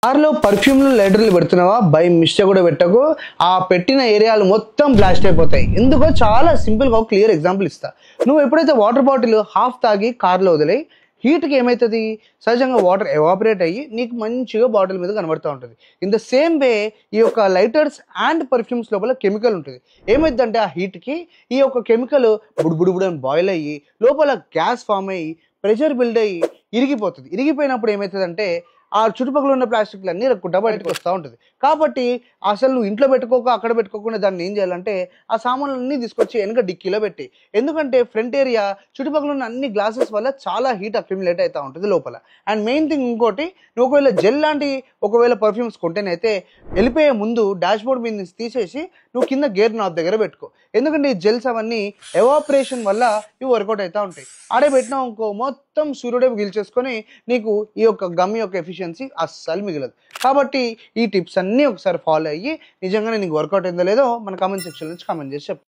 కార్లో పర్ఫ్యూమ్లు లైటర్లు పెడుతున్నావా? By mistake కూడా పెట్టకు. ఆ పెట్టిన ఏరియాలు మొత్తం బ్లాస్ట్ అయిపోతాయి. ఎందుకో చాలా సింపుల్గా ఒక క్లియర్ ఎగ్జాంపుల్ ఇస్తా. నువ్వు ఎప్పుడైతే వాటర్ బాటిల్ హాఫ్ తాగి కార్లో వదిలేయి, హీట్కి ఏమవుతుంది? సహజంగా వాటర్ ఎవాపరేట్ అయ్యి నీకు మంచిగా బాటిల్ మీద కనబడుతూ ఉంటుంది. ఇన్ ద సేమ్ వే ఈ యొక్క లైటర్స్ అండ్ పర్ఫ్యూమ్స్ లోపల కెమికల్ ఉంటుంది. ఏమైందంటే ఆ హీట్కి ఈ యొక్క కెమికల్ బుడుబుడుబుడని బాయిల్ అయ్యి లోపల గ్యాస్ ఫామ్ అయ్యి ప్రెషర్ బిల్డ్ అయ్యి ఇరిగిపోతుంది. ఇరిగిపోయినప్పుడు ఏమవుతుందంటే ఆ చుట్టుపక్కల ఉన్న ప్లాస్టిక్లు అన్నీ రక్కుంటా బయటకు వస్తూ ఉంటుంది. కాబట్టి అసలు నువ్వు ఇంట్లో పెట్టుకోక అక్కడ పెట్టుకోకుండా దాన్ని ఏం చేయాలంటే ఆ సామాన్లన్నీ తీసుకొచ్చి వెనక డిక్కీలో పెట్టి, ఎందుకంటే ఫ్రంట్ ఏరియా చుట్టుపక్కల ఉన్న అన్ని గ్లాసెస్ వల్ల చాలా హీట్ అక్యుములేట్ అవుతూ ఉంటుంది లోపల. అండ్ మెయిన్ థింగ్ ఇంకోటి, నువ్వు ఒకవేళ జెల్ లాంటి ఒకవేళ పర్ఫ్యూమ్స్ కొంటేనైతే వెళ్ళిపోయే ముందు డాష్ బోర్డ్ మీద నుంచి తీసేసి నువ్వు కింద గేర్ నాబ్ దగ్గర పెట్టుకో. ఎందుకంటే ఈ జెల్స్ అవన్నీ ఎవాపరేషన్ వల్ల ఇవి వర్కౌట్ అవుతూ ఉంటాయి. ఆడే పెట్టినావు ఇంకో మొత్తం సూర్యుడే గీల్చేసుకొని నీకు ఈ యొక్క గమ్ యొక్క ఎఫిషియన్సీ అస్సలు మిగలదు. కాబట్టి ఈ టిప్స్ అన్నీ ఒకసారి ఫాలో అయ్యి నిజంగానే నీకు వర్కౌట్ అయిందో లేదో మన కామెంట్ సెక్షన్ నుంచి కామెంట్ చేసి చెప్పు.